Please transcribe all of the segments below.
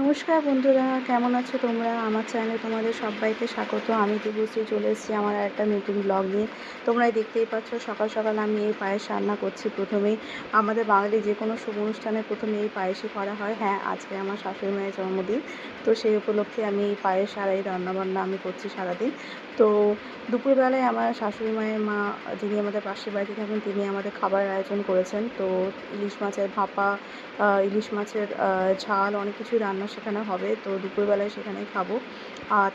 নমস্কার বন্ধুরা, কেমন আছো তোমরা? আমার চ্যানেলে তোমাদের সবাইকে স্বাগত। আমি দেবশ্রী চলে এসেছি আমার একটা নতুন ব্লগ নিয়ে। তোমরাই দেখতেই পাচ্ছ সকাল সকাল আমি এই পায়েস রান্না করছি। প্রথমেই আমাদের বাঙালি যে কোনো শুভ অনুষ্ঠানে প্রথমে এই পায়েসই করা হয়। হ্যাঁ, আজকে আমার শাশুড়ি মায়ের জন্মদিন, তো সেই উপলক্ষে আমি এই পায়েস আর এই রান্নাবান্না আমি করছি সারাদিন। তো দুপুরবেলায় আমার শাশুড়ি মায়ের মা, যিনি আমাদের পাশের বাড়িতে থাকেন, তিনি আমাদের খাবারের আয়োজন করেছেন। তো ইলিশ মাছের ভাপা, ইলিশ মাছের ঝাল, অনেক কিছুই রান্না সেখানে হবে। তো দুপুরবেলায় সেখানেই খাবো।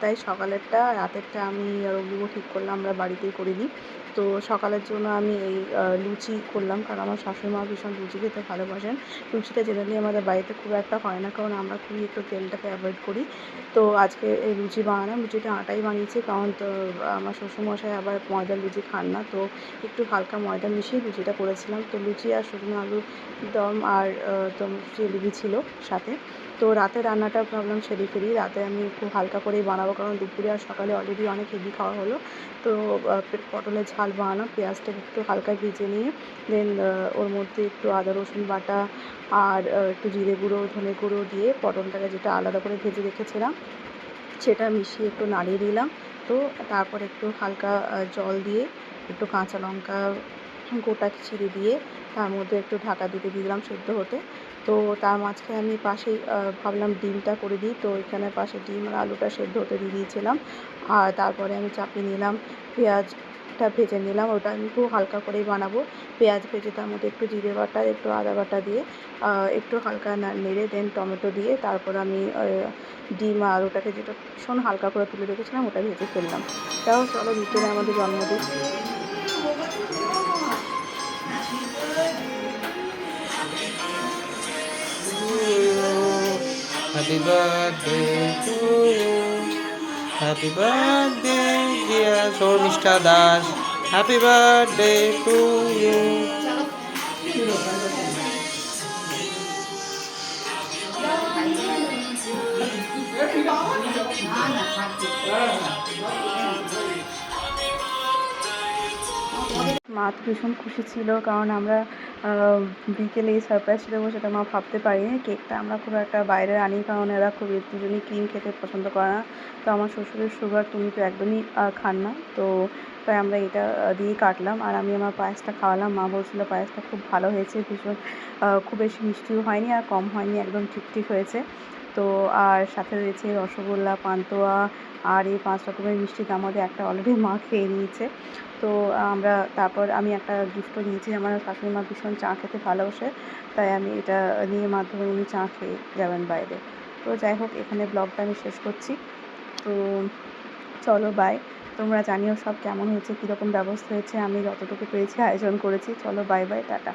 তাই সকালেরটা রাতেরটা আমি আর ওগুলো ঠিক করলাম, আমরা বাড়িতেই করে নিই। তো সকালের জন্য আমি এই লুচি করলাম, কারণ আমার শাশুড়িমা ভীষণ লুচি খেতে ভালোবাসেন। লুচিটা জেনারেলি আমাদের বাড়িতে খুব একটা হয় না, কারণ আমরা খুবই একটু তেলটাকে অ্যাভয়েড করি। তো আজকে এই লুচি বানালাম। লুচিটা আটাই বানিয়েছি, কারণ তো আমার শ্বশুরমশাই আবার ময়দার লুচি খান না, তো একটু হালকা ময়দা মিশিয়ে লুচিটা করেছিলাম। তো লুচি আর শুকনো আলুর দম আর জিলিপি ছিল সাথে। তো রাতে রান্নাটা ভাবলাম সেরে ফেলি। রাতে আমি একটু হালকা করেই বানাবো, কারণ দুপুরে আর সকালে অলরেডি অনেক হেভি খাওয়া হলো। তো পটলের ঝাল বানালাম। পেঁয়াজটাকে একটু হালকা ভেজে নিয়ে দেন ওর মধ্যে একটু আদা রসুন বাটা আর একটু জিরে গুঁড়ো, ধনে গুঁড়ো দিয়ে পটলটাকে যেটা আলাদা করে ভেজে রেখেছিলাম সেটা মিশিয়ে একটু নাড়িয়ে দিলাম। তো তারপর একটু হালকা জল দিয়ে একটু কাঁচা লঙ্কা গোটা চিড়ে দিয়ে তার মধ্যে একটু ঢাকা দিয়ে দিলাম সেদ্ধ হতে। তো তার মাঝখানে আমি পাশেই ভাবলাম ডিমটা করে দিই। তো এখানে পাশে ডিম আর আলুটা সেদ্ধ হতে দিয়ে দিয়েছিলাম। আর তারপরে আমি চাপিয়ে নিলাম, পেঁয়াজটা ভেজে নিলাম। ওটা আমি খুব হালকা করেই বানাবো। পেঁয়াজ ভেজে তার মধ্যে একটু জিরে বাটা, একটু আদা বাটা দিয়ে একটু হালকা নেড়ে দেন টমেটো দিয়ে তারপর আমি ডিম আর আলুটাকে, যেটা ভীষণ হালকা করে তুলে রেখেছিলাম, ওটা ভেজে ফেললাম। তাও চলো, ভিতরে আমাদের জন্মদিন। Happy birthday to you. Happy birthday, dear Sonishta Das. Happy birthday to you. মা তো ভীষণ খুশি ছিল, কারণ আমরা বিকেলে এই সারপ্রাইজটা দেবো সেটা মা ভাবতে পারিনি। কেকটা আমরা খুব একটা বাইরে আনি, কারণ এরা খুব দুজনেই ক্রিম খেতে পছন্দ করে না। তো আমার শ্বশুরের সুগার, তুমি তো একদমই খান না, তো তাই আমরা এটা দিয়েই কাটলাম। আর আমি আমার পায়েসটা খাওয়ালাম। মা বলছিল পায়েসটা খুব ভালো হয়েছে, ভীষণ খুব বেশি মিষ্টিও হয়নি আর কম হয়নি, একদম ঠিক হয়েছে। তো আর সাথে রয়েছে রসগোল্লা, পান্তুয়া আর এই 5 রকমের মিষ্টি, তার মধ্যে একটা অলরেডি মা খেয়ে নিয়েছে। তো তারপর আমি একটা গিফটও নিয়েছি। আমার শাশুড়ি মা ভীষণ চা খেতে ভালোবাসে, তাই আমি এটা নিয়ে মাধ্যমে উনি চা খেয়ে যাবেন বাইরে। তো যাই হোক, এখানে ব্লগটা আমি শেষ করছি। তো চলো, বাই। তোমরা জানিও সব কেমন হয়েছে, কীরকম ব্যবস্থা হয়েছে। আমি যতটুকু পেরেছি আয়োজন করেছি। চলো, বাই বাই, টাটা।